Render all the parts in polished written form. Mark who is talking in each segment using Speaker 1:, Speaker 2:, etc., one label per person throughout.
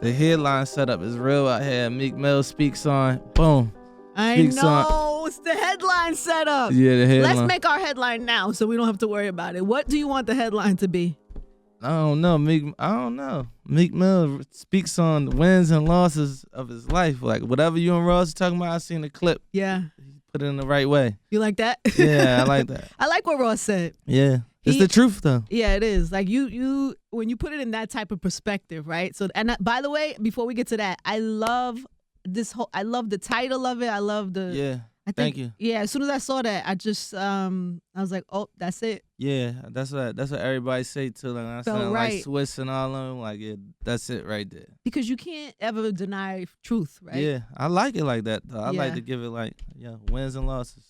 Speaker 1: The headline setup is real out here. Meek Mill speaks on, boom.
Speaker 2: I know. It's the headline setup.
Speaker 1: Yeah, the headline.
Speaker 2: Let's make our headline now so we don't have to worry about it. What do you want the headline to be?
Speaker 1: I don't know. Meek Mill speaks on the wins and losses of his life. Like, whatever you and Ross are talking about, I seen the clip.
Speaker 2: Yeah.
Speaker 1: He put it in the right way.
Speaker 2: You like that?
Speaker 1: Yeah, I like that.
Speaker 2: I like what Ross said.
Speaker 1: Yeah. It's the truth, though.
Speaker 2: Yeah, it is. Like, you when you put it in that type of perspective, right? So, and by the way, before we get to that, I love the title of it. I love the...
Speaker 1: Yeah. Thank you.
Speaker 2: Yeah, as soon as I saw that, I just I was like, oh, that's it.
Speaker 1: Yeah, that's what everybody say too. Like, I sound
Speaker 2: right.
Speaker 1: like Swiss and all of them. Like, yeah, that's it right there.
Speaker 2: Because you can't ever deny truth, right?
Speaker 1: Yeah, I like it like that though. I like to give it like, wins and losses.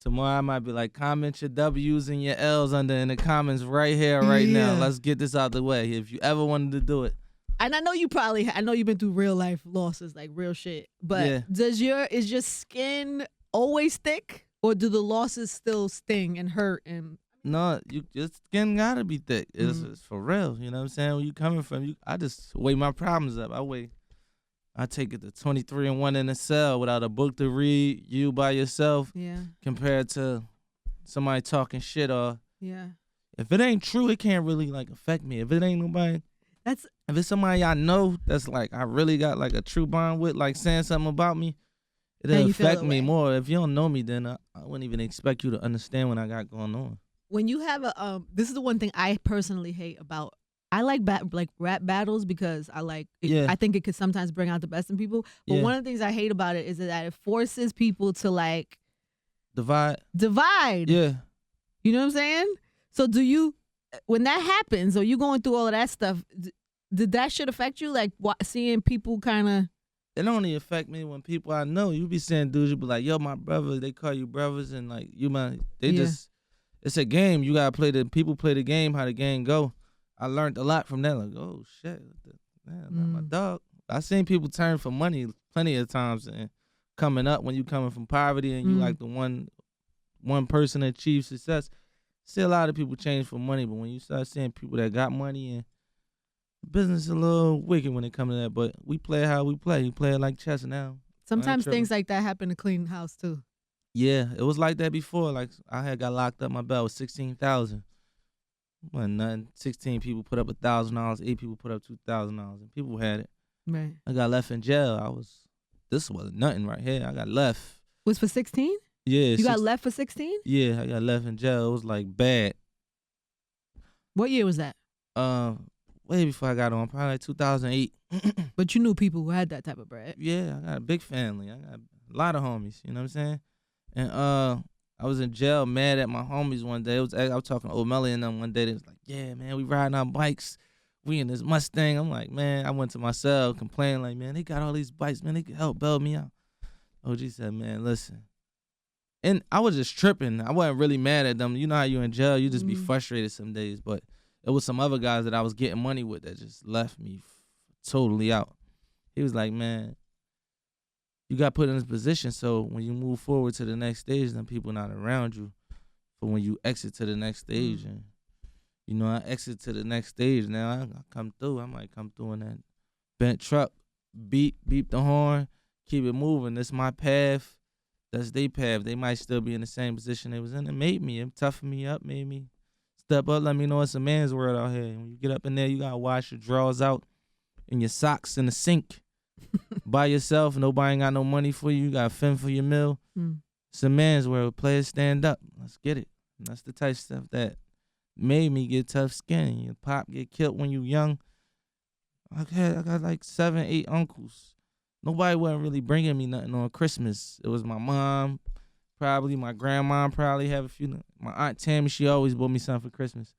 Speaker 1: Tomorrow I might be like, comment your W's and your L's under in the comments right here, right now. Let's get this out the way. If you ever wanted to do it.
Speaker 2: And I know you've been through real life losses, like real shit. But is your skin always thick, or do the losses still sting and hurt? And
Speaker 1: no, your skin gotta be thick. It's for real. You know what I'm saying? Where you coming from? I just weigh my problems up. I take it to 23-1 in a cell without a book to read. You by yourself.
Speaker 2: Yeah. Compared
Speaker 1: to somebody talking shit or.
Speaker 2: Yeah.
Speaker 1: If it ain't true, it can't really like affect me. If it ain't nobody. If it's somebody I know that's like I really got like a true bond with, like saying something about me, it'll affect me more. If you don't know me, then I wouldn't even expect you to understand what I got going on.
Speaker 2: When you have this is the one thing I personally hate about. I like rap battles because I think it could sometimes bring out the best in people. But one of the things I hate about it is that it forces people to like
Speaker 1: divide.
Speaker 2: Yeah. You know what I'm saying? So when that happens, or you going through all of that stuff, did that shit affect you? Like seeing people kind of...
Speaker 1: It only affect me when people I know. You be saying dudes, you be like, yo, my brother, they call you brothers, and like just, it's a game. You gotta people play the game, how the game go. I learned a lot from that. Like, oh shit, man, not my dog. I seen people turn for money plenty of times, and coming up when you coming from poverty and you like the one person that achieved success. See a lot of people change for money, but when you start seeing people that got money, and business is a little wicked when it comes to that. But we play how we play. You play it like chess now.
Speaker 2: Sometimes things like that happen to clean house too.
Speaker 1: Yeah, it was like that before. Like I had got locked up. My bail was $16,000. Wasn't nothing. 16 people put up $1,000. 8 people put up $2,000, and people had it.
Speaker 2: Right.
Speaker 1: I got left in jail. This wasn't nothing right here. I got left.
Speaker 2: Was for 16?
Speaker 1: Yeah.
Speaker 2: You got left for 16?
Speaker 1: Yeah, I got left in jail. It was like bad.
Speaker 2: What year was that?
Speaker 1: Way before I got on, probably like 2008.
Speaker 2: But you knew people who had that type of bread.
Speaker 1: Yeah, I got a big family. I got a lot of homies. You know what I'm saying? And I was in jail, mad at my homies one day. I was talking to Old Melly and them one day. They was like, "Yeah, man, we riding our bikes. We in this Mustang." I'm like, man, I went to my cell complaining like, man, they got all these bikes, man. They could help bail me out. OG said, man, listen. And I was just tripping. I wasn't really mad at them. You know how you in jail, you just be frustrated some days. But it was some other guys that I was getting money with that just left me totally out. He was like, man, you got put in this position so when you move forward to the next stage, then people not around you. But when you exit to the next stage, and I exit to the next stage now, I come through. I might come through in that bent truck, beep the horn, keep it moving. This my path. That's their path. They might still be in the same position they was in. It made me. It toughened me up, made me step up, let me know it's a man's world out here. When you get up in there, you got to wash your drawers out and your socks in the sink by yourself. Nobody ain't got no money for you. You got to fend for your meal. It's a man's world. Players stand up. Let's get it. And that's the type of stuff that made me get tough skin. Your pop get killed when you young. I got like 7, 8 uncles. Nobody wasn't really bringing me nothing on Christmas. It was my mom, probably my grandma, probably have a few. My Aunt Tammy, she always bought me something for Christmas.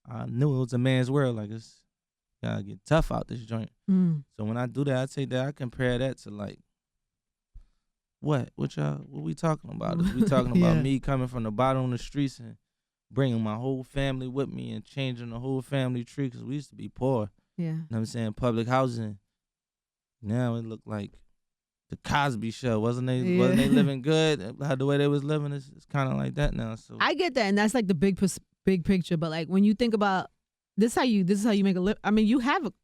Speaker 1: I knew it was a man's world. Like, it's gotta get tough out this joint. So when I do that, I take that, I compare that to like, what we talking about? We talking about me coming from the bottom of the streets and bringing my whole family with me and changing the whole family tree, because we used to be poor.
Speaker 2: Yeah.
Speaker 1: You know what I'm saying? Public housing. Now it looked like the Cosby Show. Wasn't they living good? How the way they was living is kind of like that now. So
Speaker 2: I get that, and that's like the big picture. But like when you think about This is how you make a lip. I mean,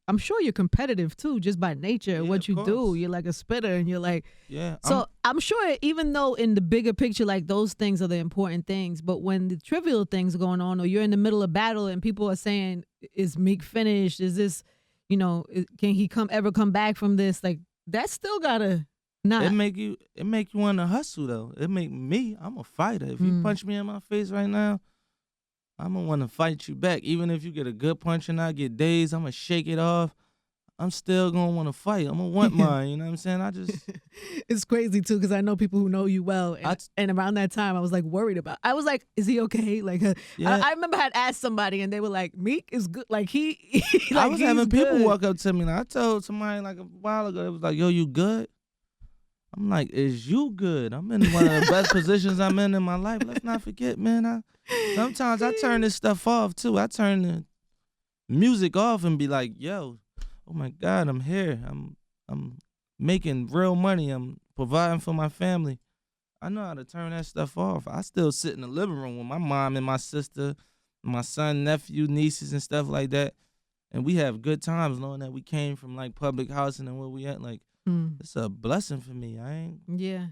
Speaker 2: I'm sure you're competitive too, just by nature.
Speaker 1: Yeah,
Speaker 2: what you
Speaker 1: of
Speaker 2: do,
Speaker 1: course.
Speaker 2: you're like a spitter, and you're like,
Speaker 1: Yeah.
Speaker 2: so I'm sure even though in the bigger picture, like those things are the important things, but when the trivial things are going on, or you're in the middle of battle and people are saying, "Is Meek finished? Is this, can he ever come back from this?" Like that's still gotta not.
Speaker 1: It make you want to hustle though. It make me. I'm a fighter. If you punch me in my face right now, I'm gonna want to fight you back. Even if you get a good punch and I get dazed, I'm gonna shake it off. I'm still gonna want to fight. I'm gonna want mine. You know what I'm saying? I just.
Speaker 2: It's crazy too because I know people who know you well, and around that time I was like worried about. I was like, "Is he okay?" Like,
Speaker 1: Yeah.
Speaker 2: I remember I had asked somebody and they were like, "Meek is good." Like he like,
Speaker 1: I was having people
Speaker 2: good.
Speaker 1: walk up to me. And I told somebody like a while ago, it was like, "Yo, you good?" I'm like, "Is you good?" I'm in one of the best positions I'm in my life. Let's not forget, man. Sometimes I turn this stuff off too. I turn the music off and be like, "Yo, oh my God, I'm here. I'm making real money. I'm providing for my family." I know how to turn that stuff off. I still sit in the living room with my mom and my sister, my son, nephew, nieces, and stuff like that. And we have good times knowing that we came from like public housing and where we at. Like, it's a blessing for me.
Speaker 2: Yeah.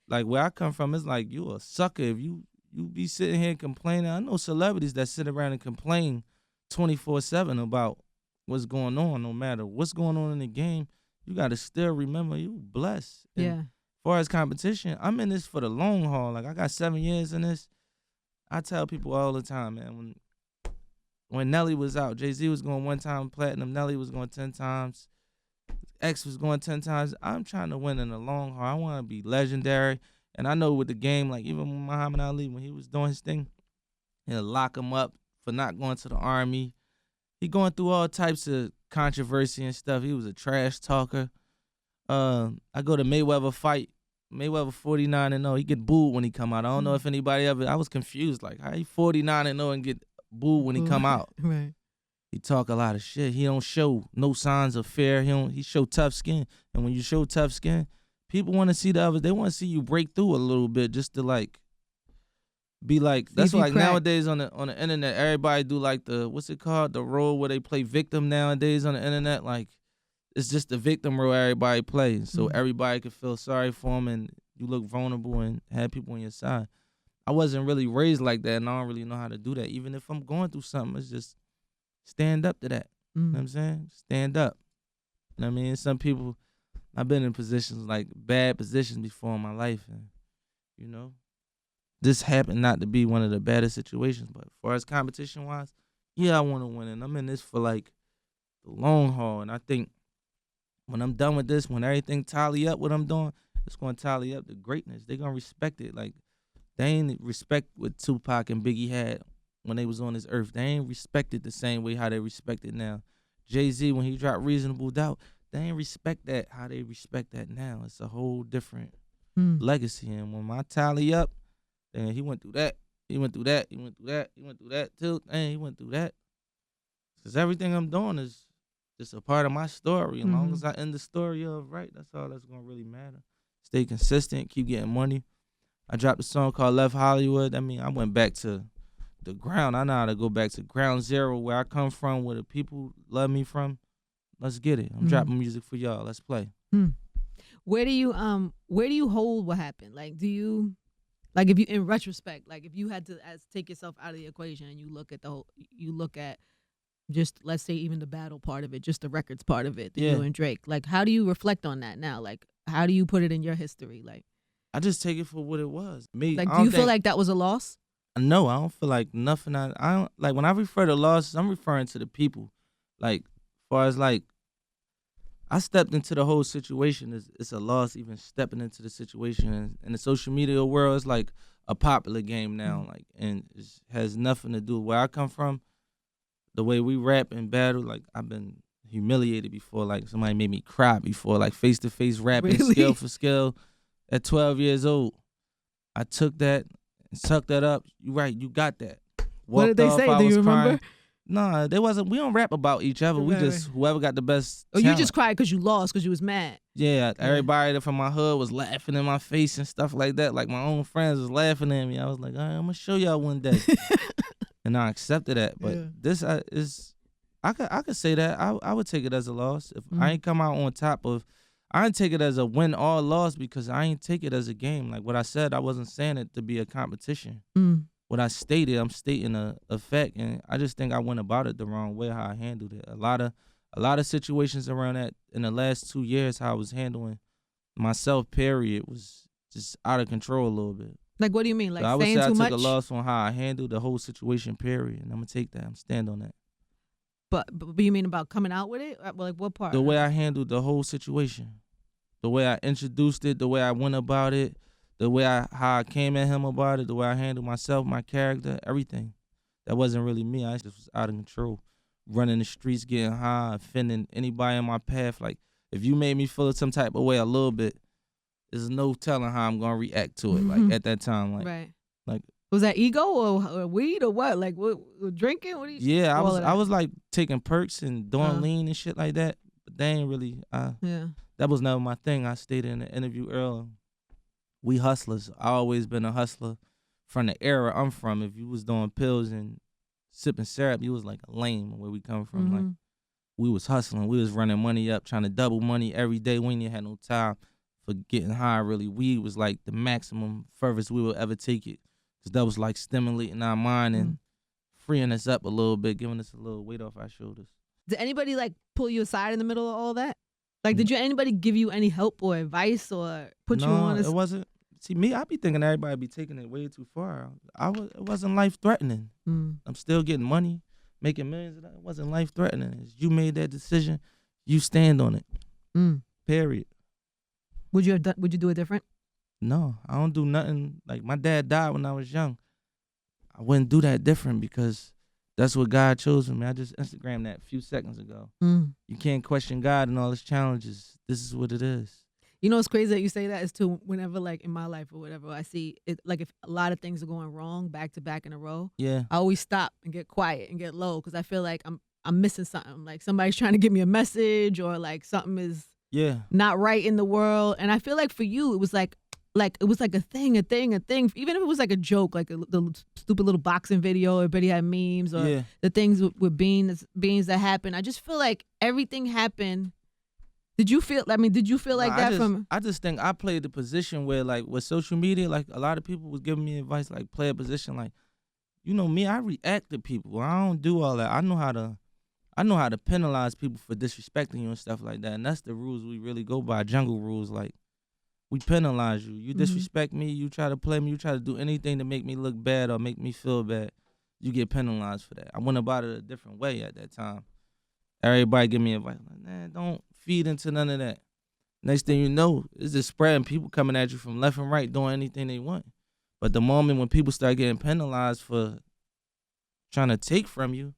Speaker 1: Like where I come from, it's like you a sucker if you be sitting here complaining. I know celebrities that sit around and complain 24/7 about what's going on, no matter what's going on in the game. You got to still remember you blessed. And
Speaker 2: Yeah.
Speaker 1: as far as competition, I'm in this for the long haul. Like I got 7 years in this. I tell people all the time, man, when Nelly was out, Jay-Z was going 1 time platinum, Nelly was going 10 times, X was going 10 times. I'm trying to win in the long haul. I want to be legendary. And I know with the game, like even with Muhammad Ali, when he was doing his thing, he'll lock him up for not going to the army. He going through all types of controversy and stuff. He was a trash talker. I go to Mayweather fight. Mayweather 49-0. He get booed when he come out. I don't know if anybody ever. I was confused. Like how he 49-0 and get booed when he come out.
Speaker 2: Right.
Speaker 1: He talk a lot of shit. He don't show no signs of fear. He show tough skin. And when you show tough skin, people want to see the others. They want to see you break through a little bit just to like be like. That's like nowadays on the internet, everybody do like the what's it called? The role where they play victim nowadays on the internet. Like it's just the victim role everybody plays. So everybody can feel sorry for them and you look vulnerable and have people on your side. I wasn't really raised like that and I don't really know how to do that. Even if I'm going through something, it's just stand up to that. You know what I'm saying? Stand up. You know what I mean? Some people, I've been in positions, like bad positions before in my life. And, you know, this happened not to be one of the baddest situations. But as far as competition-wise, yeah, I want to win. And I'm in this for, like, the long haul. And I think when I'm done with this, when everything tally up what I'm doing, it's going to tally up the greatness. They're going to respect it. Like, they ain't respect what Tupac and Biggie had when they was on this earth. They ain't respected the same way how they respect it now. Jay-Z, when he dropped Reasonable Doubt, they ain't respect that how they respect that now. It's a whole different legacy. And when my tally up, then he went through that. He went through that. He went through that. He went through that too. And he went through that. Because everything I'm doing is just a part of my story. As long as I end the story of right, that's all that's going to really matter. Stay consistent, keep getting money. I dropped a song called Left Hollywood. I mean, I went back to the ground. I know how to go back to ground zero where I come from, where the people love me from. Let's get it. I'm dropping music for y'all. Let's play.
Speaker 2: Where do you hold what happened? Like, do you, like, if you, in retrospect, like if you had to take yourself out of the equation and you look at just, let's say, even the battle part of it, just the records part of it, you and Drake, like, how do you reflect on that now? Like, how do you put it in your history? Like,
Speaker 1: I just take it for what it was. Me,
Speaker 2: like, do you feel like that was a loss?
Speaker 1: No, I don't feel like nothing. I don't, like, when I refer to losses, I'm referring to the people. Like, as far as, like, I stepped into the whole situation. It's a loss even stepping into the situation. And in the social media world, it's like a popular game now. Like, and it has nothing to do with where I come from. The way we rap and battle, like, I've been humiliated before. Like, somebody made me cry before. Like, face-to-face rapping, skill for skill. At 12 years old, I took that and sucked that up. You right, you got that.
Speaker 2: What did they say? Do you remember?
Speaker 1: Nah, there wasn't. We don't rap about each other. We just whoever got the best.
Speaker 2: Oh, you just cried because you lost, because you was mad.
Speaker 1: Yeah, everybody from my hood was laughing in my face and stuff like that. Like my own friends was laughing at me. I was like, all right, I'm gonna show y'all one day, and I accepted that. But this is I could say that. I would take it as a loss if I ain't come out on top of. I ain't take it as a win or loss because I ain't take it as a game. Like what I said, I wasn't saying it to be a competition. What I stated, I'm stating a fact, and I just think I went about it the wrong way. How I handled it. A lot of situations around that in the last 2 years, how I was handling myself. Period was just out of control a little bit.
Speaker 2: Like, what do you mean? Like,
Speaker 1: so I would
Speaker 2: saying
Speaker 1: say
Speaker 2: too much?
Speaker 1: I took a loss on how I handled the whole situation. Period, and I'm gonna take that. I'm stand on that.
Speaker 2: But you mean about coming out with it? Like, what part?
Speaker 1: The way I handled the whole situation, the way I introduced it, the way I went about it, the way how I came at him about it, the way I handled myself, my character, everything. That wasn't really me. I just was out of control, running the streets, getting high, offending anybody in my path. Like, if you made me feel some type of way a little bit, there's no telling how I'm gonna react to it. Like at that time, like
Speaker 2: was that ego or weed or what? Like what drinking? What do you?
Speaker 1: Yeah, I was like taking perks and doing lean and shit like that. But they ain't really. That was never my thing. I stated in the interview earlier. We hustlers. I always been a hustler from the era I'm from. If you was doing pills and sipping syrup, you was like a lame where we come from. Like we was hustling. We was running money up, trying to double money every day. We ain't had no time for getting high. Really, weed was like the maximum furthest we would ever take it, because that was like stimulating our mind and freeing us up a little bit, giving us a little weight off our shoulders.
Speaker 2: Did anybody like pull you aside in the middle of all that? Like, did anybody give you any help or advice or put you on?
Speaker 1: No, it wasn't. See, me, I be thinking everybody be taking it way too far. It wasn't life threatening. I'm still getting money, making millions. It wasn't life threatening. You made that decision, you stand on it. Period.
Speaker 2: Would you do it different?
Speaker 1: No, I don't do nothing. Like, my dad died when I was young. I wouldn't do that different because that's what God chose for me. I just Instagrammed that a few seconds ago. You can't question God and all his challenges. This is what it is.
Speaker 2: You know what's crazy that you say that is too, whenever like in my life or whatever, I see it, like if a lot of things are going wrong back to back in a row, I always stop and get quiet and get low because I feel like I'm missing something. Like somebody's trying to give me a message or like something is not right in the world. And I feel like for you, it was like it was like a thing. Even if it was like a joke, like the stupid little boxing video, everybody had memes or the things with beans that happened. I just feel like everything happened. Did you feel like that
Speaker 1: I just think I played the position where, like, with social media, like, a lot of people was giving me advice, like, play a position. Like, you know me, I react to people. I don't do all that. I know how to penalize people for disrespecting you and stuff like that. And that's the rules we really go by, jungle rules. Like, we penalize you. You disrespect me, you try to play me, you try to do anything to make me look bad or make me feel bad, you get penalized for that. I went about it a different way at that time. Everybody give me advice. Like, man, don't feed into none of that. Next thing you know, it's just spreading. People coming at you from left and right doing anything they want. But the moment when people start getting penalized for trying to take from you,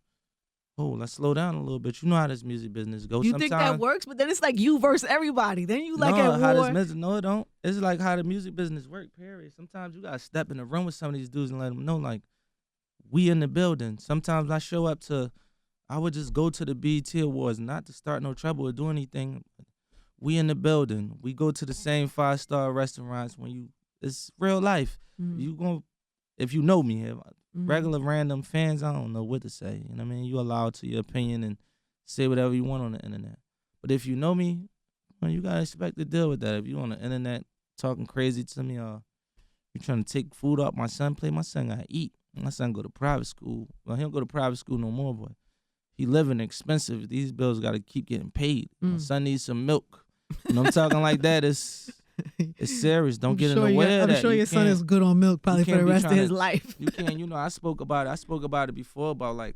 Speaker 1: let's slow down a little bit. You know how this music business goes.
Speaker 2: You think that works, but then it's like you versus everybody. Then you like at war.
Speaker 1: No, it don't. It's like how the music business work, period. Sometimes you got to step in the room with some of these dudes and let them know, like, we in the building. Sometimes I would just go to the BET Awards, not to start no trouble or do anything. We in the building. We go to the same 5-star restaurants. It's real life. If you know me, regular random fans, I don't know what to say. You know what I mean? You allowed to your opinion and say whatever you want on the internet. But if you know me, you gotta expect to deal with that. If you on the internet talking crazy to me or you trying to take food off my son, my son gotta eat. My son go to private school. Well, he don't go to private school no more, but he living expensive. These bills gotta keep getting paid. My son needs some milk. You know what I'm talking like that? It's serious. Don't get in the way of that.
Speaker 2: I'm sure your son is good on milk probably for the rest of his life.
Speaker 1: You can't, I spoke about it before about like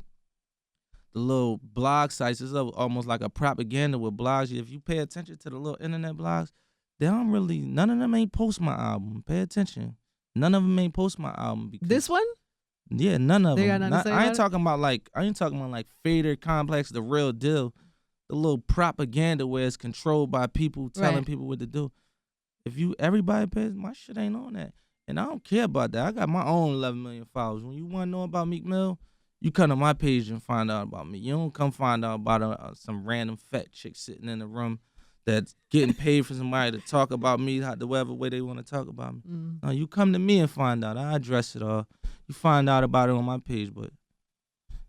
Speaker 1: the little blog sites. It's almost like a propaganda with blogs. If you pay attention to the little internet blogs, none of them ain't post my album. Pay attention. None of them ain't post my album.
Speaker 2: This one?
Speaker 1: Yeah, none of them.
Speaker 2: Got nothing to say
Speaker 1: I ain't talking about like Fader Complex, the real deal. The little propaganda where it's controlled by people telling people what to do. If everybody pays, my shit ain't on that. And I don't care about that. I got my own 11 million followers. When you want to know about Meek Mill, you come to my page and find out about me. You don't come find out about some random fat chick sitting in the room that's getting paid for somebody to talk about me the whatever way they want to talk about me. No, you come to me and find out. I address it all. You find out about it on my page. But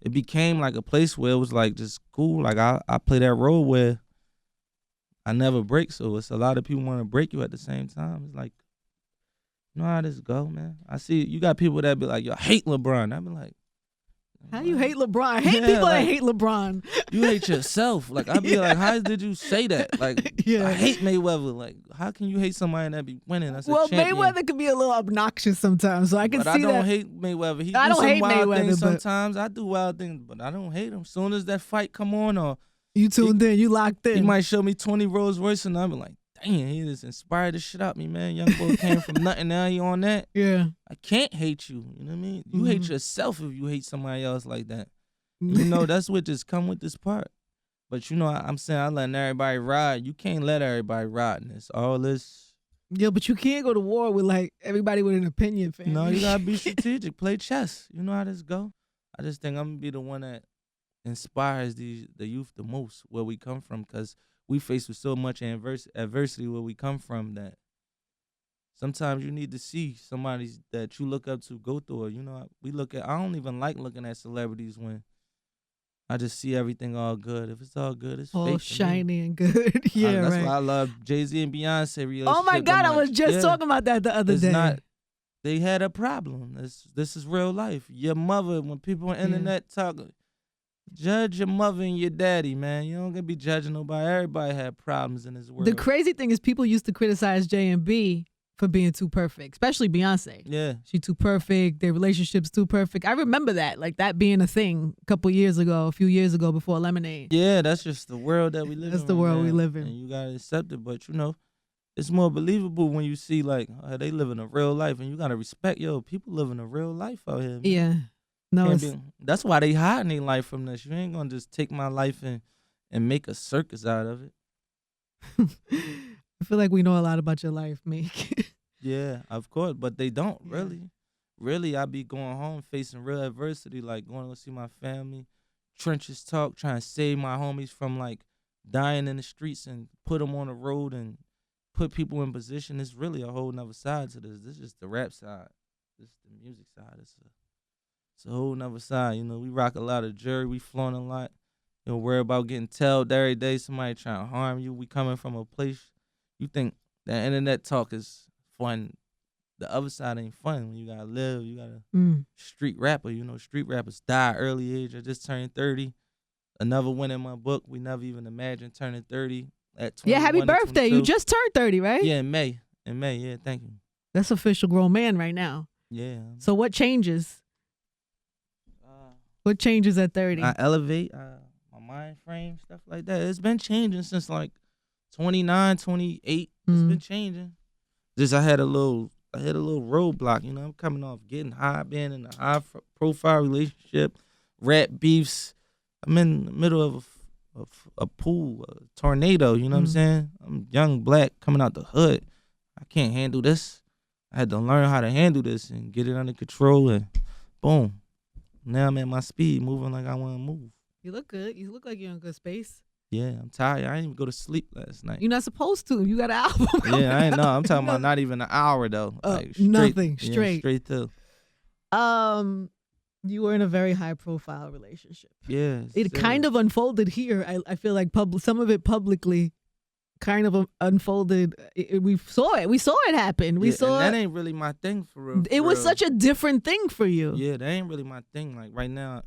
Speaker 1: it became like a place where it was like just cool. Like I play that role where I never break, so it's a lot of people want to break you at the same time. It's like, you know how this go, man. I see you got people that be like, yo, I hate LeBron. I be like,
Speaker 2: how you hate LeBron? I hate people that hate LeBron.
Speaker 1: You hate yourself. Like, I'd be like, how did you say that? Like, I hate Mayweather. Like, how can you hate somebody that be winning? That's a champion.
Speaker 2: Mayweather can be a little obnoxious sometimes, so I can see that.
Speaker 1: I don't hate Mayweather. He
Speaker 2: I
Speaker 1: do
Speaker 2: don't
Speaker 1: some
Speaker 2: hate
Speaker 1: wild
Speaker 2: Mayweather,
Speaker 1: things sometimes. I do wild things, but I don't hate him. As soon as that fight come on, or
Speaker 2: you tuned in, you locked in.
Speaker 1: He might show me 20 Rolls Royce, and I'll be like, dang, he just inspired the shit out of me, man. Young boy came from nothing, now he on that.
Speaker 2: Yeah.
Speaker 1: I can't hate you. You know what I mean? You hate yourself if you hate somebody else like that. You know, that's what just come with this part. But you know, I'm saying I'm letting everybody ride. You can't let everybody ride in this. All this.
Speaker 2: Yeah, but you can't go to war with like everybody with an opinion, fam.
Speaker 1: No, you gotta be strategic. Play chess. You know how this go. I just think I'm gonna be the one that inspires the youth the most where we come from, because we face with so much adversity where we come from that sometimes you need to see somebody that you look up to go through it. You know, I don't even like looking at celebrities when I just see everything all good. If it's all good, it's
Speaker 2: all
Speaker 1: fake
Speaker 2: shiny and good. Yeah,
Speaker 1: that's
Speaker 2: right.
Speaker 1: why I love Jay-Z and Beyonce relationship.
Speaker 2: Oh my God, I was just talking about that the other day.
Speaker 1: They had a problem. This is real life. Your mother, when people on the internet talk, judge your mother and your daddy, man. You don't gonna be judging nobody. Everybody had problems in this world.
Speaker 2: The crazy thing is people used to criticize J&B for being too perfect, especially Beyonce.
Speaker 1: Yeah.
Speaker 2: She too perfect. Their relationship's too perfect. I remember that, like that being a thing a few years ago before Lemonade.
Speaker 1: Yeah, that's just the world that we live in.
Speaker 2: That's the world we live in.
Speaker 1: And you gotta accept it. But you know, it's more believable when you see like they living a real life, and you gotta respect, people living a real life out here, man.
Speaker 2: Yeah. No,
Speaker 1: that's why they hiding their life from this. You ain't gonna just take my life and make a circus out of it.
Speaker 2: I feel like we know a lot about your life, Meek.
Speaker 1: Yeah, of course, but they don't really. Really, I be going home facing real adversity, like going to see my family, trenches talk, trying to save my homies from like dying in the streets and put them on the road and put people in position. It's really a whole nother side to this. This is just the rap side. This is the music side. It's a whole nother side. You know, we rock a lot of jewelry. We flaunt a lot. You know, worry about getting told every day somebody trying to harm you. We coming from a place you think that internet talk is fun. The other side ain't fun. When you gotta live, you gotta street rapper. You know, street rappers die early age. I just turned 30. Another one in my book. We never even imagined turning 30 at 21.
Speaker 2: Yeah, happy birthday. You just turned 30, right?
Speaker 1: Yeah, in May. Yeah, thank you.
Speaker 2: That's official grown man right now.
Speaker 1: Yeah.
Speaker 2: So what changes? What changes at 30?
Speaker 1: I elevate my mind frame, stuff like that. It's been changing since like 29, 28. It's been changing. Just I hit a little roadblock. You know, I'm coming off getting high, being in a high profile relationship, rap beefs. I'm in the middle of a pool, a tornado. You know what I'm saying? I'm young, black, coming out the hood. I can't handle this. I had to learn how to handle this and get it under control, and boom. Now I'm at my speed, moving like I want to move.
Speaker 2: You look good. You look like you're in good space.
Speaker 1: Yeah, I'm tired. I didn't even go to sleep last night.
Speaker 2: You're not supposed to. You got an album.
Speaker 1: Yeah, I ain't know. I'm talking about not even an hour though. Like straight,
Speaker 2: nothing. Straight.
Speaker 1: Yeah, straight through.
Speaker 2: You were in a very high profile relationship.
Speaker 1: Yeah.
Speaker 2: It kind of unfolded here. I feel like some of it publicly kind of unfolded. We saw it. We saw it happen. We saw
Speaker 1: and that ain't really my thing for real.
Speaker 2: It was such a different thing for you.
Speaker 1: Yeah, that ain't really my thing. Like right now,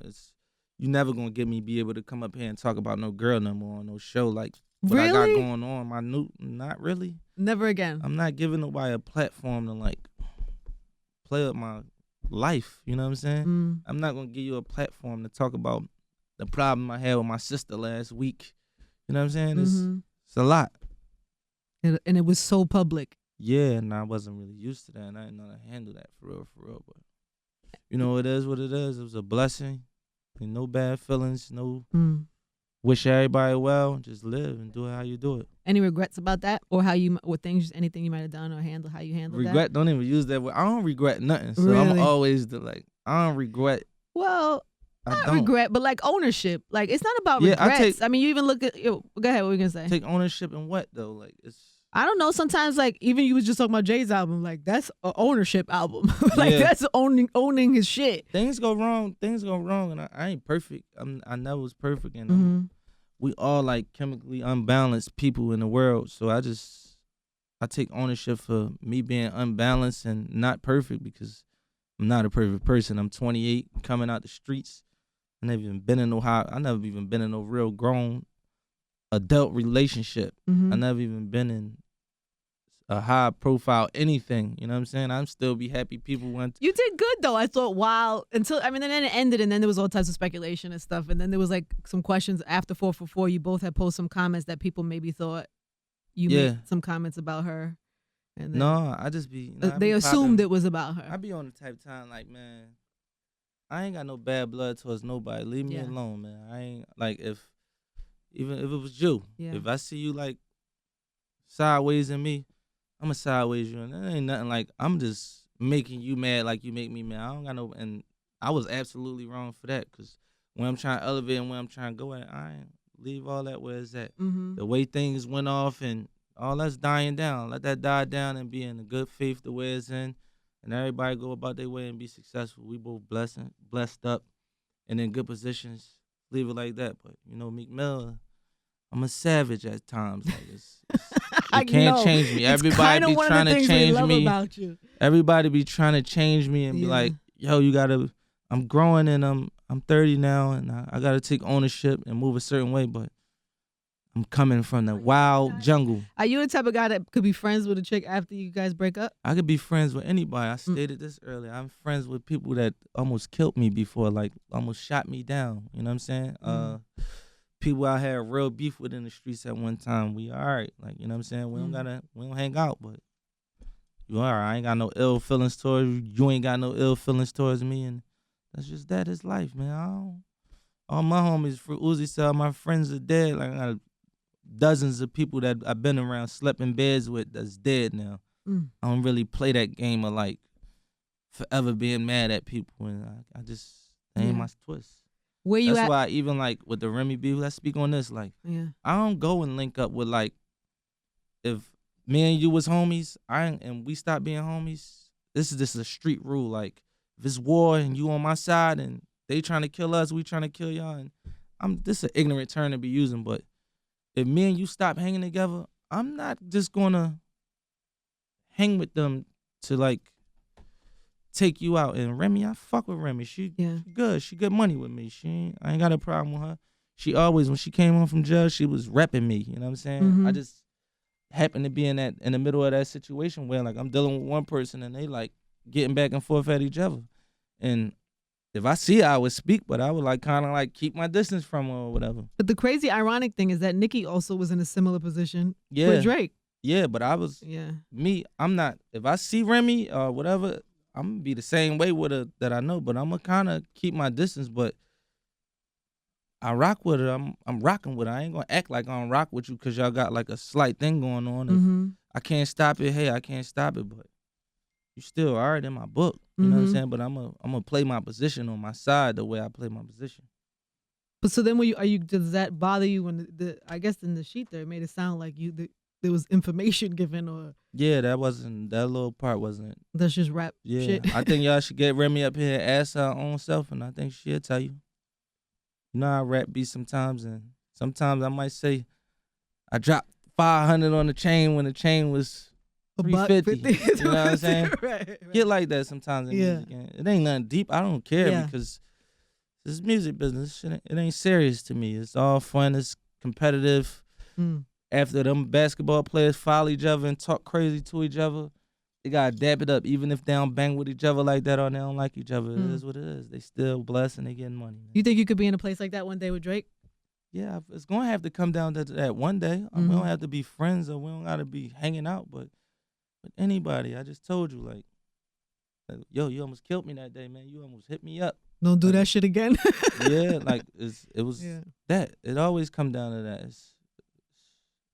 Speaker 1: you never gonna get me be able to come up here and talk about no girl no more on no show like what I got going on. Not really.
Speaker 2: Never again.
Speaker 1: I'm not giving nobody a platform to like play with my life. You know what I'm saying? I'm not gonna give you a platform to talk about the problem I had with my sister last week. You know what I'm saying? It's a lot.
Speaker 2: And it was so public.
Speaker 1: Yeah, and I wasn't really used to that, and I didn't know how to handle that for real. But you know, it is what it is. It was a blessing. And no bad feelings. No. Wish everybody well. Just live and do it how you do it.
Speaker 2: Any regrets about that, or anything you might have done or handle how you handled that?
Speaker 1: Regret? Don't even use that word. I don't regret nothing. So really? I'm always I don't regret.
Speaker 2: Well. Not regret, but like ownership. Like it's not about regrets. I mean, you even look at. Go ahead. What were you gonna say?
Speaker 1: Take ownership in what though? Like it's.
Speaker 2: I don't know. Sometimes, like, even you was just talking about Jay's album, like, that's an ownership album. Like, that's owning his shit.
Speaker 1: Things go wrong, and I ain't perfect. I never was perfect, and we all like chemically unbalanced people in the world. So I take ownership for me being unbalanced and not perfect, because I'm not a perfect person. I'm 28, coming out the streets. I never even been in no real grown adult relationship. I never even been in a high profile anything. You know what I'm saying? I'm still be happy people went.
Speaker 2: You did good though. I thought and then it ended, and then there was all types of speculation and stuff, and then there was like some questions after 4 for 4. You both had posted some comments that people maybe thought you made some comments about her. And then
Speaker 1: no, I just be.
Speaker 2: They assumed it was about her.
Speaker 1: I be on the type of time like, man, I ain't got no bad blood towards nobody. Leave me alone, man. I ain't like even if it was you. Yeah. If I see you like sideways in me, I'ma sideways you, and that ain't nothing. Like, I'm just making you mad like you make me mad. I don't got no, and I was absolutely wrong for that, because when I'm trying to elevate and when I'm trying to go at, I ain't leave all that where it's at. The way things went off and all that's dying down. Let that die down and be in a good faith the way it's in, and everybody go about their way and be successful. We both blessed up and in good positions. Leave it like that. But Meek Mill, I'm a savage at times. Like, you can't change me. Everybody be trying to change me. Everybody be trying to change me and be like, yo, you gotta. I'm growing and I'm 30 now, and I gotta take ownership and move a certain way. But I'm coming from the wild jungle.
Speaker 2: Are you the type of guy that could be friends with a chick after you guys break up?
Speaker 1: I could be friends with anybody. I stated this earlier. I'm friends with people that almost killed me before, like almost shot me down. You know what I'm saying? People I had real beef with in the streets at one time. We all right. Like, you know what I'm saying? We don't hang out, but you all right. I ain't got no ill feelings towards you. You ain't got no ill feelings towards me, and that's just that is life, man. All my homies, for Uzi said, all my friends are dead. Like, I got dozens of people that I've been around, slept in beds with, that's dead now. I don't really play that game of like forever being mad at people, and I just that ain't my twist. That's why even like with the Remy beef, let's speak on this. Like, I don't go and link up with, like, if me and you was homies, and we stop being homies. This is just a street rule. Like, if it's war and you on my side and they trying to kill us, we trying to kill y'all, and this is an ignorant term to be using, but if me and you stop hanging together, I'm not just gonna hang with them to like take you out. And Remy, I fuck with Remy. She good. She good money with me. I ain't got a problem with her. She always, when she came home from jail, she was repping me. You know what I'm saying? I just happened to be in the middle of that situation where, like, I'm dealing with one person and they like getting back and forth at each other. And if I see her, I would speak, but I would like kind of like keep my distance from her or whatever.
Speaker 2: But the crazy ironic thing is that Nicki also was in a similar position with Drake.
Speaker 1: Yeah, but I was me. I'm not. If I see Remy or whatever, I'm gonna be the same way with her that I know. But I'm gonna kind of keep my distance. But I rock with her. I'm rocking with her. I ain't gonna act like I don't rock with you because y'all got like a slight thing going on. If I can't stop it, hey, I can't stop it. But you still all right in my book. You know what I'm saying? But I'm gonna play my position on my side the way I play my position.
Speaker 2: But so then, does that bother you when I guess in the sheet there it made it sound like there was information given, or
Speaker 1: that little part wasn't.
Speaker 2: That's just rap shit.
Speaker 1: I think y'all should get Remy up here and ask her own self, and I think she'll tell you. You know how rap be sometimes, and sometimes I might say I dropped 500 on the chain when the chain was 350. You know what I'm saying? Right. Get like that sometimes in music. It ain't nothing deep. I don't care because this is music business. It ain't serious to me. It's all fun. It's competitive. After them basketball players follow each other and talk crazy to each other, they gotta dap it up. Even if they don't bang with each other like that or they don't like each other, it is what it is. They still blessed and they getting money. Man.
Speaker 2: You think you could be in a place like that one day with Drake?
Speaker 1: Yeah, it's gonna have to come down to that one day. We don't have to be friends or we don't gotta be hanging out, but anybody, I just told you, like, yo, you almost killed me that day, man. You almost hit me up.
Speaker 2: Don't do that shit again.
Speaker 1: Like it was that. It always come down to that.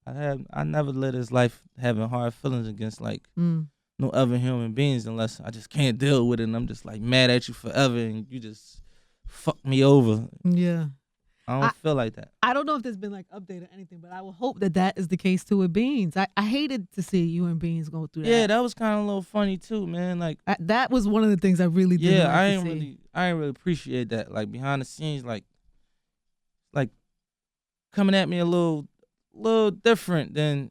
Speaker 1: I never lived this life having hard feelings against like no other human beings unless I just can't deal with it and I'm just like mad at you forever and you just fuck me over.
Speaker 2: Yeah.
Speaker 1: I don't feel like that.
Speaker 2: I don't know if there's been like update or anything, but I will hope that is the case too with Beans. I hated to see you and Beans go through that.
Speaker 1: Yeah, that was kind of a little funny too, man. Like
Speaker 2: that was one of the things I really didn't like
Speaker 1: I
Speaker 2: to
Speaker 1: ain't
Speaker 2: see.
Speaker 1: I ain't really appreciate that. Like behind the scenes, like coming at me a little different than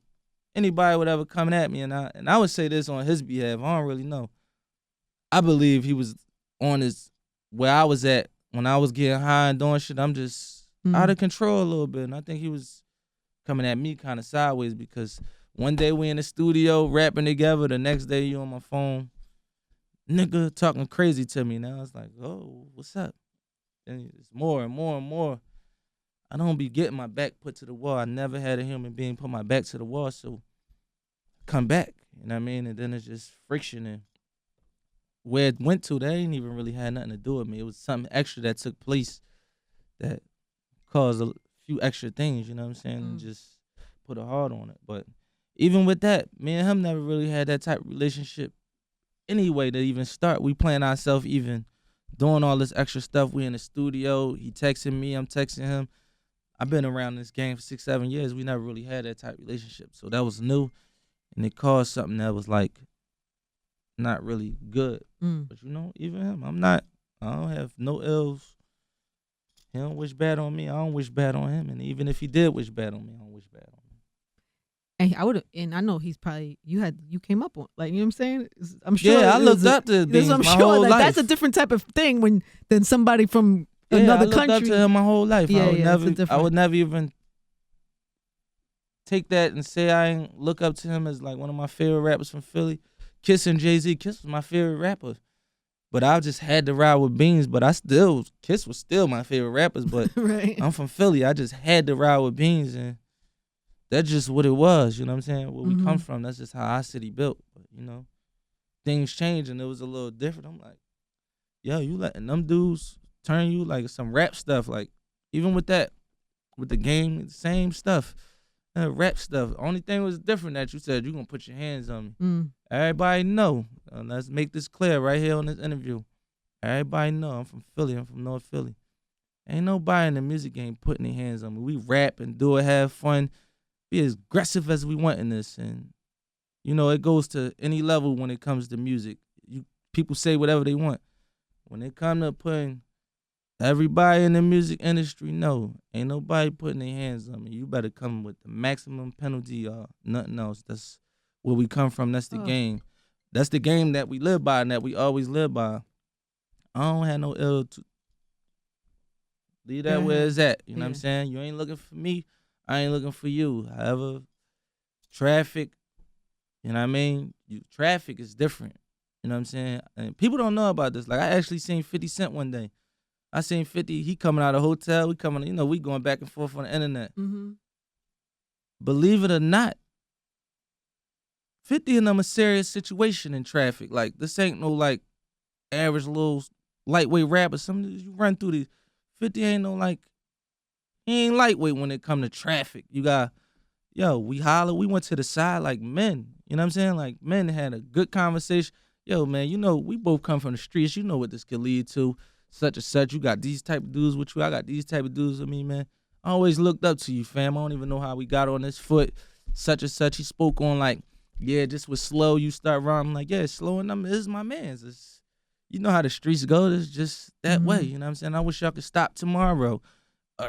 Speaker 1: anybody would ever coming at me. And I would say this on his behalf. I don't really know. I believe he was on his where I was at when I was getting high and doing shit. I'm just out of control a little bit, and I think he was coming at me kind of sideways because one day we in the studio rapping together, the next day you on my phone, nigga talking crazy to me. Now it's like, oh, what's up? And it's more and more and more. I don't be getting my back put to the wall. I never had a human being put my back to the wall, so come back. You know what I mean? And then it's just friction, and where it went to, that ain't even really had nothing to do with me. It was something extra that took place that caused a few extra things, you know what I'm saying? And just put a heart on it. But even with that, me and him never really had that type of relationship anyway to even start. We playing ourselves even doing all this extra stuff. We in the studio. He texting me. I'm texting him. I've been around this game for 6-7 years. We never really had that type of relationship. So that was new. And it caused something that was like not really good. But you know, even him, I don't have no ills. He don't wish bad on me. I don't wish bad on him. And even if he did wish bad on me, I don't wish bad on him.
Speaker 2: And I know he's probably you came up on, like, you know what I'm saying? I'm sure.
Speaker 1: Yeah, I looked up to Beans my whole life.
Speaker 2: That's a different type of thing than somebody from another country.
Speaker 1: I looked up to him my whole life.
Speaker 2: Yeah,
Speaker 1: I would never even take that and say I ain't look up to him as like one of my favorite rappers from Philly. Kiss and Jay-Z. Kiss was my favorite rapper. But I just had to ride with Beans. But Kiss was still my favorite rappers. But
Speaker 2: right.
Speaker 1: I'm from Philly. I just had to ride with Beans. And that's just what it was. You know what I'm saying? Where we come from, that's just how our city built. But, you know, things changed and it was a little different. I'm like, yo, you letting them dudes turn you like some rap stuff. Like, even with that, with the game, same stuff. Rap stuff. Only thing was different that you said you're going to put your hands on me. Everybody know. Let's make this clear right here on this interview. Everybody know I'm from Philly. I'm from North Philly. Ain't nobody in the music game putting their hands on me. We rap and do it, have fun, be as aggressive as we want in this. And, you know, it goes to any level when it comes to music. People say whatever they want. When it come to putting everybody in the music industry, no, ain't nobody putting their hands on me. You better come with the maximum penalty or nothing else. That's where we come from. That's the game. That's the game that we live by and that we always live by. I don't have no ill to leave that where it's at. You know what I'm saying? You ain't looking for me. I ain't looking for you. However, traffic, you know what I mean? Traffic is different. You know what I'm saying? And people don't know about this. Like, I actually seen 50 Cent one day. I seen 50, he coming out of the hotel. We coming, you know, we going back and forth on the internet. Believe it or not, 50 in them a serious situation in traffic. Like, this ain't no, like, average little lightweight rapper. Some you run through these. 50 ain't no, like, he ain't lightweight when it come to traffic. You got, yo, we holler. We went to the side like men. You know what I'm saying? Like, men had a good conversation. Yo, man, you know, we both come from the streets. You know what this could lead to. Such and such. You got these type of dudes with you. I got these type of dudes with me, man. I always looked up to you, fam. I don't even know how we got on this foot. Such and such. He spoke on like, yeah, just was slow. You start rhyming. I'm like, yeah, slow and this is my man's. You know how the streets go. It's just that way. You know what I'm saying? I wish y'all could stop tomorrow.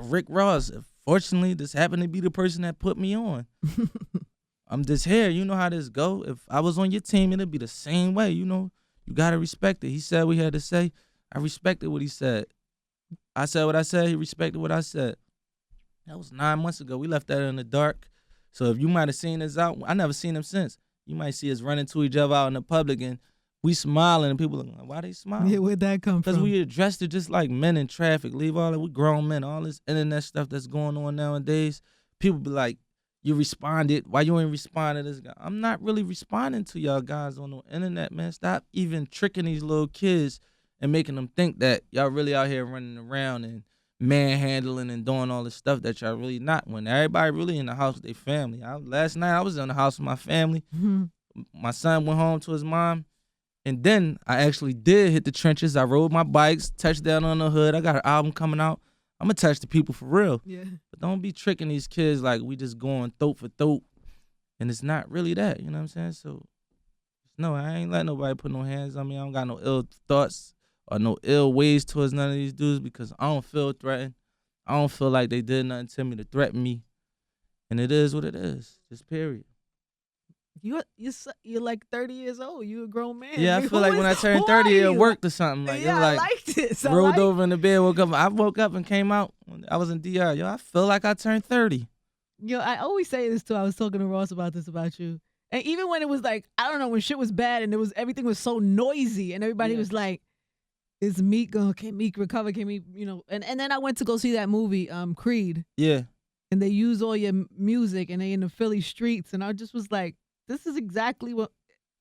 Speaker 1: Rick Ross. Fortunately, this happened to be the person that put me on. I'm just here. You know how this go. If I was on your team, it'd be the same way. You know, you got to respect it. He said what he had to say. I respected what he said. I said what I said. He respected what I said. That was 9 months ago. We left that in the dark. So if you might have seen us out, I never seen him since. You might see us running to each other out in the public and we smiling and people like, why they smiling?
Speaker 2: Yeah, where'd that come from?
Speaker 1: Because we addressed it just like men in traffic. Leave all that. We grown men. All this internet stuff that's going on nowadays. People be like, you responded. Why you ain't respond to this guy? I'm not really responding to y'all guys on the internet, man. Stop even tricking these little kids and making them think that y'all really out here running around and manhandling and doing all this stuff that y'all really not. When everybody really in the house with their family. Last night I was in the house with my family. My son went home to his mom. And then I actually did hit the trenches. I rode my bikes, touched down on the hood. I got an album coming out. I'm gonna touch the people for real.
Speaker 2: Yeah.
Speaker 1: But don't be tricking these kids like we just going throat for throat, and it's not really that. You know what I'm saying? So, no, I ain't let nobody put no hands on me. I don't got no ill thoughts or no ill ways towards none of these dudes because I don't feel threatened. I don't feel like they did nothing to me to threaten me, and it is what it is. Just period.
Speaker 2: You're like 30 years old. You a grown man.
Speaker 1: Yeah, I feel like when I turned 30, it worked or something. Like,
Speaker 2: yeah,
Speaker 1: it like
Speaker 2: I liked it. So
Speaker 1: rolled over in the bed, woke up. I woke up and came out. I was in DR. Yo, I feel like I turned 30.
Speaker 2: Yo, I always say this too. I was talking to Ross about this about you. And even when it was like, I don't know, when shit was bad and everything was so noisy and everybody was like, is Meek can Meek recover? Can Meek, and then I went to go see that movie, Creed.
Speaker 1: Yeah.
Speaker 2: And they use all your music and they in the Philly streets. And I just was like, this is exactly what.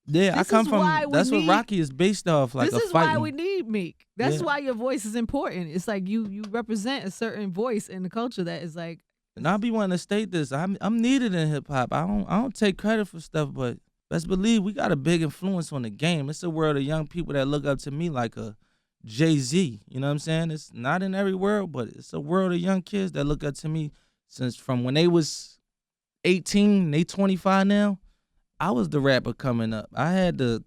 Speaker 1: Yeah, I come from. That's what Rocky is based off. Like
Speaker 2: this is
Speaker 1: fighting.
Speaker 2: why we need Meek. That's why your voice is important. It's like you represent a certain voice in the culture that is like.
Speaker 1: And I be wanting to state this. I'm needed in hip hop. I don't take credit for stuff, but best believe we got a big influence on the game. It's a world of young people that look up to me like a Jay-Z. You know what I'm saying? It's not in every world, but it's a world of young kids that look up to me since from when they was 18, they 25 now. I was the rapper coming up. I had the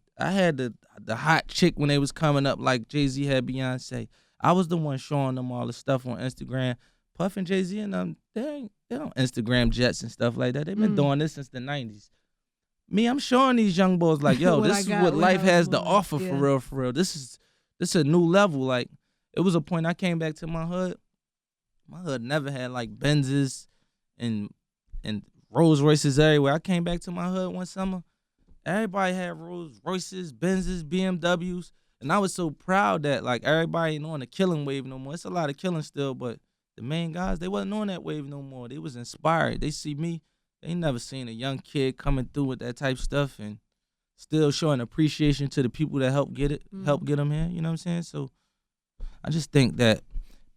Speaker 1: hot chick when they was coming up like Jay-Z had Beyonce. I was the one showing them all the stuff on Instagram. Puff and Jay-Z and them, they don't Instagram jets and stuff like that. They've been doing this since the 90s. Me, I'm showing these young boys like, yo, this is what life has to offer for real, for real. This is a new level. Like, it was a point I came back to my hood. My hood never had like Benzes and Rolls Royces everywhere. I came back to my hood one summer. Everybody had Rolls Royces, Benzes, BMWs. And I was so proud that like everybody ain't on the killing wave no more. It's a lot of killing still, but the main guys, they wasn't on that wave no more. They was inspired. They see me. They never seen a young kid coming through with that type stuff and still showing appreciation to the people that help get them here. You know what I'm saying? So I just think that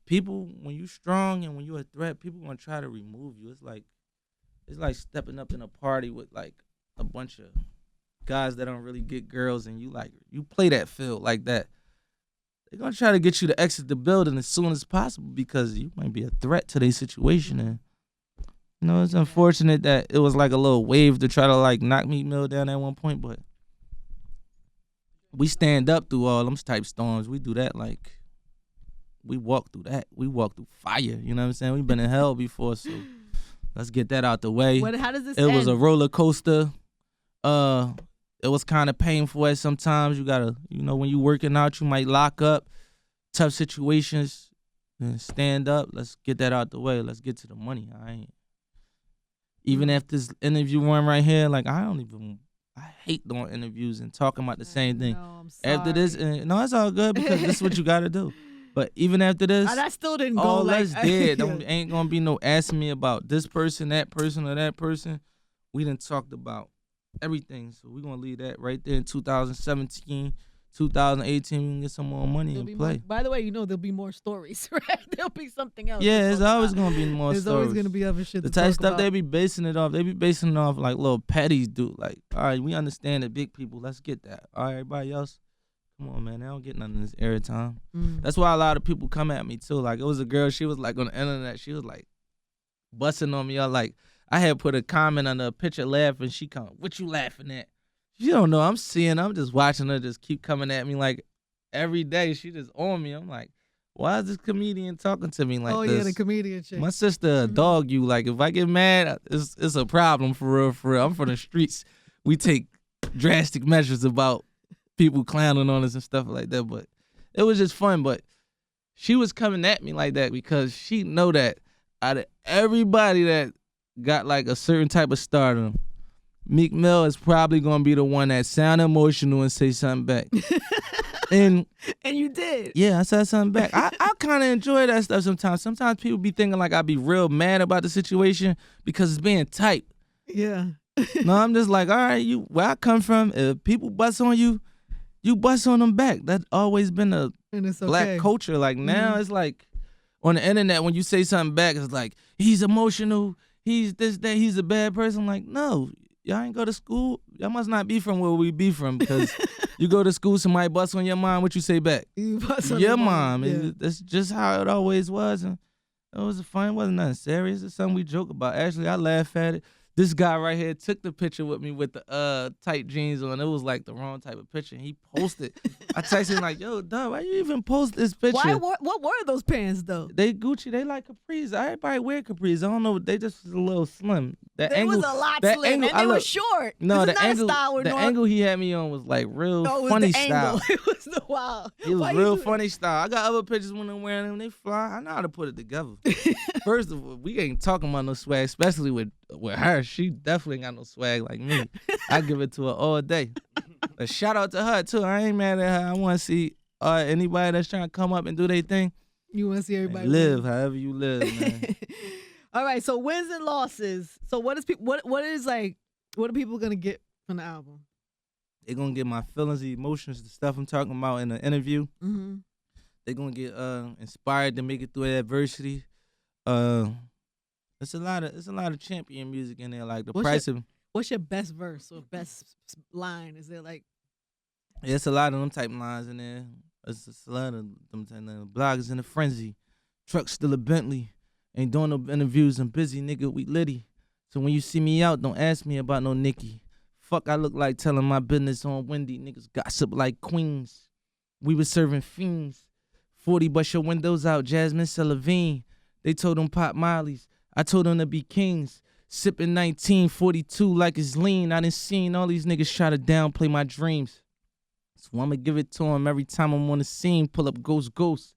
Speaker 1: people, when you strong and when you a threat, people gonna try to remove you. It's like stepping up in a party with like a bunch of guys that don't really get girls and you play that field like that. They're gonna try to get you to exit the building as soon as possible because you might be a threat to their situation. And it's unfortunate that it was like a little wave to try to like knock Meek Mill down at one point, but we stand up through all them type storms. We do that like we walk through that. We walk through fire. You know what I'm saying? We've been in hell before, so let's get that out the way.
Speaker 2: How does this
Speaker 1: end?
Speaker 2: It
Speaker 1: was a roller coaster. It was kind of painful at sometimes. You gotta, when you working out, you might lock up. Tough situations, then stand up. Let's get that out the way. Let's get to the money. Even after this interview one right here, like I hate doing interviews and talking about the same thing.
Speaker 2: I'm sorry.
Speaker 1: After this, no, it's all good because this is what you gotta do. But even after this,
Speaker 2: I still didn't go.
Speaker 1: All
Speaker 2: like,
Speaker 1: that's dead. Ain't gonna be no asking me about this person, that person, or that person. We done talked about everything, so we're gonna leave that right there in 2017, 2018. We can get some more money and play.
Speaker 2: By the way, there'll be more stories, right? There'll be something else.
Speaker 1: Yeah, it's always gonna be more stories.
Speaker 2: There's always gonna be other shit.
Speaker 1: The type of stuff they be basing it off. They be basing it off like little petties do. Like, all right, we understand the big people. Let's get that. All right, everybody else, come on, man. They don't get none of this airtime. That's why a lot of people come at me too. Like, it was a girl. She was like on the internet. She was like busting on me. Like, I had put a comment under a picture laughing. She come, what you laughing at? You don't know. I'm just watching her just keep coming at me like every day. She just on me. I'm like, why is this comedian talking to me like this? Oh, yeah,
Speaker 2: the comedian chick.
Speaker 1: My sister dog you. Like, if I get mad, it's a problem for real, for real. I'm from the streets. We take drastic measures about people clowning on us and stuff like that. But it was just fun. But she was coming at me like that because she know that out of everybody that got like a certain type of stardom, Meek Mill is probably gonna be the one that sound emotional and say something back. and
Speaker 2: you did.
Speaker 1: Yeah, I said something back. I kind of enjoy that stuff sometimes. Sometimes people be thinking like I be real mad about the situation because it's being tight.
Speaker 2: Yeah.
Speaker 1: No, I'm just like, all right, where I come from, if people bust on you, you bust on them back. That's always been a black culture. Like now it's like on the internet when you say something back, it's like he's emotional. He's this, that, he's a bad person. Like, no, y'all ain't go to school. Y'all must not be from where we be from because you go to school, somebody busts on your mom, what you say back?
Speaker 2: You bust on
Speaker 1: your mom. Yeah. That's just how it always was. And It was fun. It wasn't nothing serious. It's something we joke about. Actually, I laugh at it. This guy right here took the picture with me with the tight jeans on. It was like the wrong type of picture. He posted. I texted him like, yo, dog, why you even post this picture?
Speaker 2: What were those pants though?
Speaker 1: They Gucci. They like capris. Everybody wear capris. I don't know. They just was a little slim.
Speaker 2: It was a lot slim, and they were short.
Speaker 1: No,
Speaker 2: the
Speaker 1: angle he had me on was like real funny style.
Speaker 2: It was the wild.
Speaker 1: It was real funny style. I got other pictures when I'm wearing them. They fly. I know how to put it together. First of all, we ain't talking about no swag, especially with her. She definitely ain't got no swag like me. I give it to her all day. A shout out to her too. I ain't mad at her. I want to see anybody that's trying to come up and do their thing.
Speaker 2: You want to see everybody
Speaker 1: live however you live, man.
Speaker 2: All right. So wins and losses. So what are people gonna get from the album?
Speaker 1: They're gonna get my feelings, the emotions, the stuff I'm talking about in the interview.
Speaker 2: Mm-hmm.
Speaker 1: They're gonna get inspired to make it through adversity. It's a lot of champion music in there, like
Speaker 2: What's your best verse or best line? Is there like?
Speaker 1: Yeah, it's a lot of them type lines in there. It's a lot of them type lines. Bloggers in a frenzy, truck still a Bentley. Ain't doing no interviews. I'm busy, nigga. We litty. So when you see me out, don't ask me about no Nicki. Fuck, I look like telling my business on Wendy. Niggas gossip like queens. We was serving fiends. 40, bust your windows out. Jasmine Celavine. They told them pop Molly's. I told them to be kings. Sipping 1942 like it's lean. I done seen all these niggas try to downplay my dreams. So I'ma give it to them every time I'm on the scene. Pull up ghost.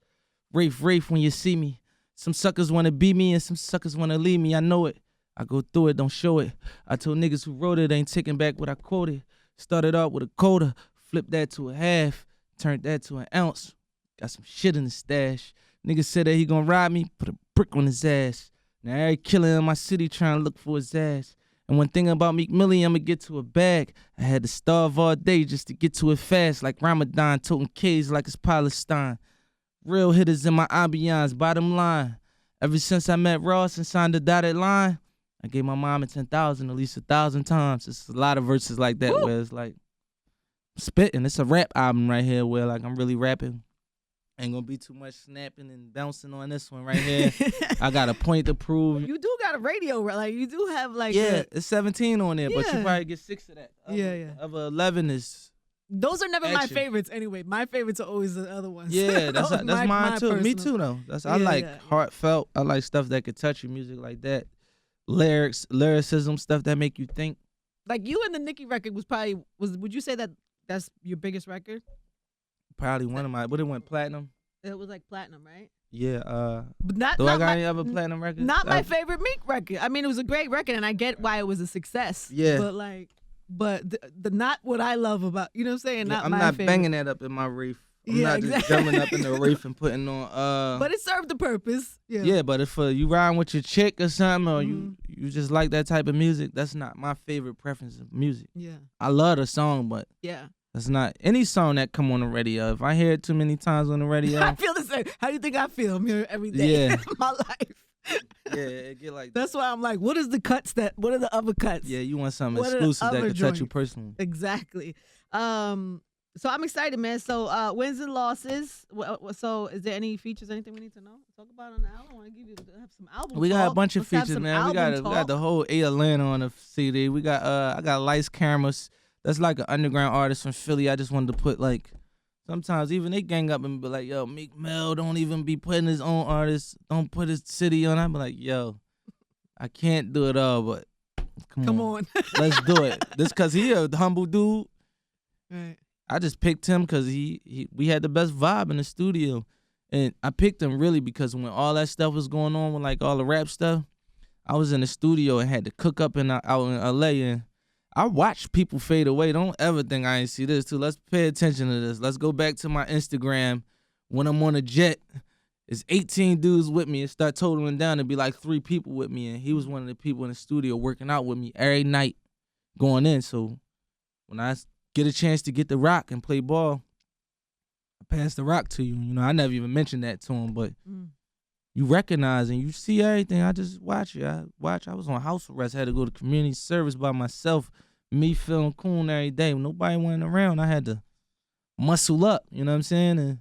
Speaker 1: Rafe when you see me. Some suckers wanna be me and some suckers wanna leave me. I know it. I go through it, don't show it. I told niggas who wrote it ain't taking back what I quoted. Started off with a quarter, flipped that to a half, turned that to an ounce. Got some shit in the stash. Nigga said that he gonna rob me, put a brick on his ass. Now every killer in my city trying to look for his ass. And one thing about Meek Mill, I'ma get to a bag. I had to starve all day just to get to it fast, like Ramadan, toting K's like it's Palestine. Real hitters in my ambiance, bottom line. Ever since I met Ross and signed the dotted line, I gave my mama 10,000 at least 1,000 times. It's a lot of verses like that. Woo. Where it's like spitting. It's a rap album right here where like I'm really rapping. Ain't gonna be too much snapping and bouncing on this one right here. I got a point to prove.
Speaker 2: You do got a radio, like you do have like
Speaker 1: it's 17 on there, but you probably get 6 of that. Other 11 is.
Speaker 2: Those are never my favorites anyway. My favorites are always the other ones.
Speaker 1: Yeah, that's mine too. Me too though. I like heartfelt. I like stuff that could touch your music like that. Lyricism, stuff that make you think.
Speaker 2: Like you and the Nicki record would you say that's your biggest record?
Speaker 1: Probably one of my, but it went platinum.
Speaker 2: It was like platinum, right?
Speaker 1: Yeah.
Speaker 2: But not
Speaker 1: I got any other platinum records?
Speaker 2: Not my favorite Meek record. I mean, it was a great record, and I get why it was a success.
Speaker 1: Yeah.
Speaker 2: But the not what I love about, you know what I'm saying?
Speaker 1: I'm not banging that up in my reef. I'm not just drumming up in the reef and putting on.
Speaker 2: But it served the purpose. Yeah.
Speaker 1: Yeah, but if you riding with your chick or something, or you just like that type of music, that's not my favorite preference of music.
Speaker 2: Yeah.
Speaker 1: I love the song, but that's not any song that come on the radio. If I hear it too many times on the radio,
Speaker 2: I feel the same. How do you think I feel? I'm here every day in my life.
Speaker 1: Yeah, it get like
Speaker 2: that's why I'm like, what are the other cuts?
Speaker 1: Yeah, you want something exclusive that can touch you personally.
Speaker 2: Exactly. So I'm excited, man. So wins and losses. So is there any features, anything we need to know? Talk about on the album. I want to have some album.
Speaker 1: We got a bunch of features, man. We got the whole Atlanta on the CD. We got I got Lights Cameras. That's like an underground artist from Philly. I just wanted to put like, sometimes even they gang up and be like, yo, Meek Mill don't even be putting his own artists. Don't put his city on. I be like, yo, I can't do it all, but come on. Let's do it. This cause he a humble dude.
Speaker 2: Right.
Speaker 1: I just picked him because we had the best vibe in the studio. And I picked him really because when all that stuff was going on with like all the rap stuff, I was in the studio and had to cook up out in LA, and I watched people fade away. Don't ever think I ain't see this too. Let's pay attention to this. Let's go back to my Instagram. When I'm on a jet, it's 18 dudes with me. It start totaling down to be like 3 people with me. And he was one of the people in the studio working out with me every night going in. So when I get a chance to get the rock and play ball, I pass the rock to you. You know, I never even mentioned that to him, but you recognize and you see everything. I just watch it. I was on house arrest. I had to go to community service by myself. Me feeling cool every day. Nobody went around. I had to muscle up, you know what I'm saying? And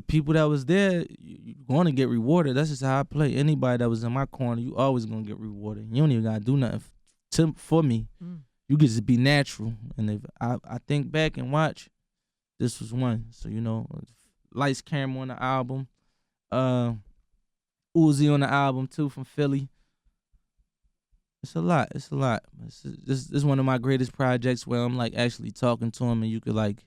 Speaker 1: the people that was there, you're going to get rewarded. That's just how I play. Anybody that was in my corner, you always going to get rewarded. You don't even got to do nothing for me. You can just be natural. And if I think back and watch, this was one. So, you know, Lights Camera on the album. Uzi on the album, too, from Philly. It's a lot. This is one of my greatest projects where I'm, like, actually talking to him and you could, like,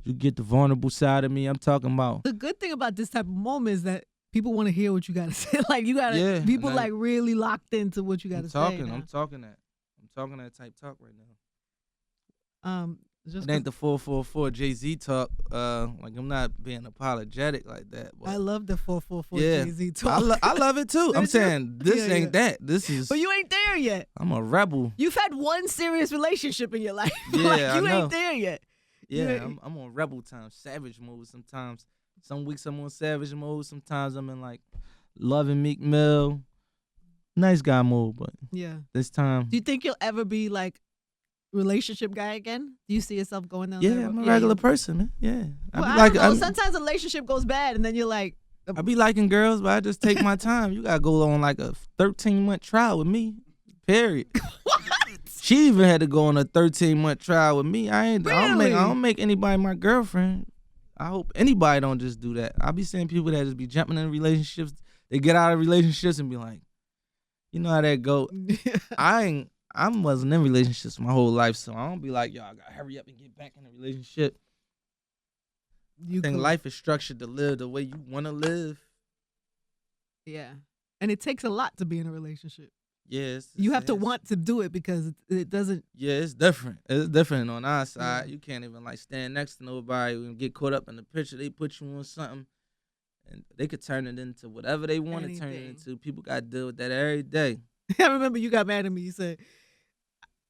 Speaker 1: you get the vulnerable side of me. I'm talking about.
Speaker 2: The good thing about this type of moment is that people want to hear what you got to say. Like, you got to, people, like, really locked into what you got to say.
Speaker 1: I'm talking that type talk right now. It ain't the 444 Jay-Z talk. Like, I'm not being apologetic like that. But
Speaker 2: I love the 444 Jay-Z talk.
Speaker 1: I love it too. I'm saying this ain't that. This is.
Speaker 2: But you ain't there yet.
Speaker 1: I'm a rebel.
Speaker 2: You've had one serious relationship in your life.
Speaker 1: Yeah,
Speaker 2: like, you
Speaker 1: I know.
Speaker 2: ain't there yet.
Speaker 1: Yeah, I'm on rebel time, savage mode sometimes. Some weeks I'm on savage mode. Sometimes I'm in, like, loving Meek Mill. Nice guy mode, but this time.
Speaker 2: Do you think you'll ever be, like, relationship guy again? Do you see yourself going down
Speaker 1: there? Yeah, I'm a regular person, man. Yeah.
Speaker 2: Well, I don't know. Sometimes a relationship goes bad and then you're like.
Speaker 1: I be liking girls, but I just take my time. You got to go on like a 13-month trial with me, period.
Speaker 2: What?
Speaker 1: She even had to go on a 13-month trial with me. I
Speaker 2: Really?
Speaker 1: don't make anybody my girlfriend. I hope anybody don't just do that. I be seeing people that just be jumping in relationships. They get out of relationships and be like, you know how that go. I wasn't in relationships my whole life, so I don't be like, yo, I gotta hurry up and get back in a relationship. I think life is structured to live the way you want to live.
Speaker 2: Yeah, and it takes a lot to be in a relationship.
Speaker 1: Yes,
Speaker 2: you have to want to do it because it doesn't.
Speaker 1: Yeah, it's different. It's different on our side. You can't even like stand next to nobody and get caught up in the picture. They put you on something, and they could turn it into whatever they want to turn it into. People got to deal with that every day.
Speaker 2: I remember you got mad at me. You said,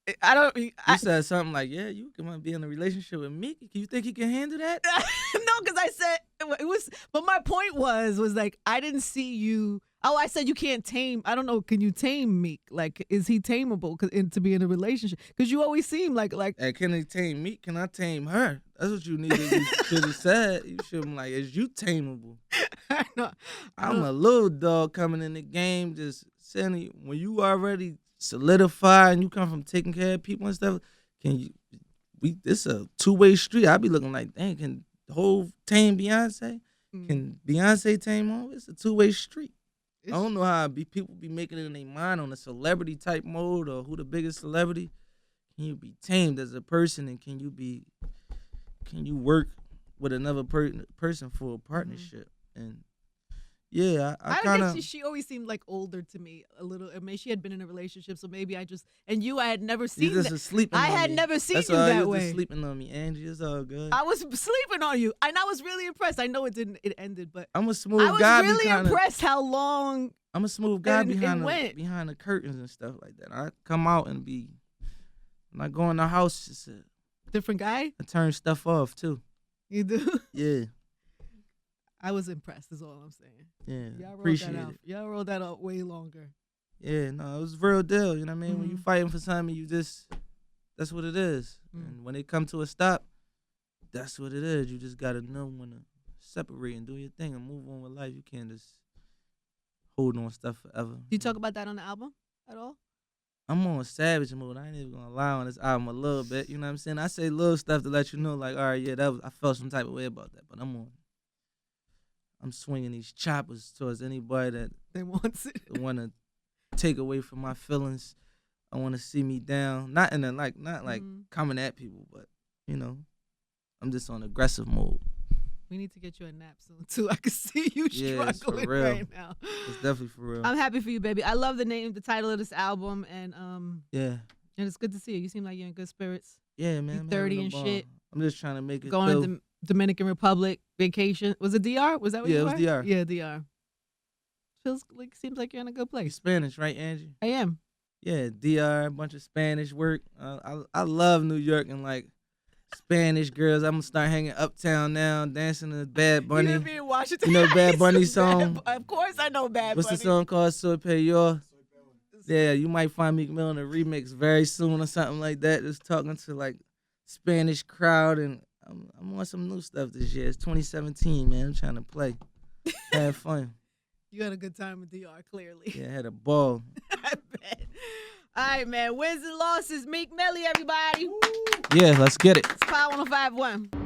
Speaker 1: You said something like, "Yeah, you can be in a relationship with Meek. You think he can handle that?"
Speaker 2: No, because I said it was. But my point was like I didn't see you. Oh, I said you can't tame. I don't know. Can you tame Meek? Like, is he tameable to be in a relationship? Because you always seem like.
Speaker 1: Hey, can he tame Meek? Can I tame her? That's what you needed. You should have said. You should have been like, is you tameable?
Speaker 2: I know.
Speaker 1: I'm a little dog coming in the game, just saying when you already solidified and you come from taking care of people and stuff. This a two-way street. I be looking like, dang, can the whole tame Beyonce? Can Beyonce tame home? It's a two-way street. I don't know how people be making it in their mind on a celebrity type mode or who the biggest celebrity. Can you be tamed as a person, and can you work with another person for a partnership? And yeah, I kind of.
Speaker 2: She always seemed like older to me a little. I mean, she had been in a relationship, so maybe I had never seen
Speaker 1: you just sleeping.
Speaker 2: I had never seen you that way.
Speaker 1: Just sleeping on me, Angie. It's all good.
Speaker 2: I was sleeping on you, and I was really impressed. I know it ended, but
Speaker 1: I'm a smooth guy.
Speaker 2: I was really impressed how long.
Speaker 1: I'm a smooth guy behind the curtains and stuff like that. I come out and when I go in the house, it's a
Speaker 2: different guy.
Speaker 1: I turn stuff off too.
Speaker 2: You do?
Speaker 1: Yeah.
Speaker 2: I was impressed, is all I'm saying.
Speaker 1: Yeah,
Speaker 2: y'all
Speaker 1: appreciate it.
Speaker 2: Y'all rolled that out way longer.
Speaker 1: Yeah, no, it was a real deal. You know what I mean? When you fighting for something, that's what it is. And when it come to a stop, that's what it is. You just got to know when to separate and do your thing and move on with life. You can't just hold on stuff forever.
Speaker 2: Do you talk about that on the album at all?
Speaker 1: I'm on savage mode. I ain't even going to lie on this album a little bit. You know what I'm saying? I say little stuff to let you know, like, all right, yeah, I felt some type of way about that, but I'm swinging these choppers towards anybody that
Speaker 2: they want
Speaker 1: to take away from my feelings. I want to see me down, not coming at people, but you know, I'm just on aggressive mode.
Speaker 2: We need to get you a nap soon too. I can see you struggling right now.
Speaker 1: It's definitely for real.
Speaker 2: I'm happy for you, baby. I love the title of this album, and
Speaker 1: yeah,
Speaker 2: and it's good to see you. You seem like you're in good spirits.
Speaker 1: Yeah, man.
Speaker 2: You're 30 and shit.
Speaker 1: I'm just trying to make it
Speaker 2: going to Dominican Republic vacation. Was it DR? Was that what you were?
Speaker 1: Yeah, it was DR.
Speaker 2: Yeah, DR. Seems like you're in a good place.
Speaker 1: You're Spanish, right, Angie?
Speaker 2: I am.
Speaker 1: Yeah, DR, a bunch of Spanish work. I love New York and like Spanish girls. I'm gonna start hanging uptown now, dancing to Bad Bunny.
Speaker 2: You be in Washington.
Speaker 1: You know Bad Bunny song?
Speaker 2: Of course I know Bad Bunny.
Speaker 1: What's the song called? Soy Peor? Yeah, you might find Meek Mill in a remix very soon or something like that. Just talking to like Spanish crowd, and I'm on some new stuff this year. It's 2017, man. I'm trying to play. Have fun.
Speaker 2: You had a good time with DR, clearly.
Speaker 1: Yeah, I had a ball.
Speaker 2: I bet. All right, man. Wins and losses. Meek Mill, everybody.
Speaker 1: Yeah, let's get it.
Speaker 2: It's Power 105.1.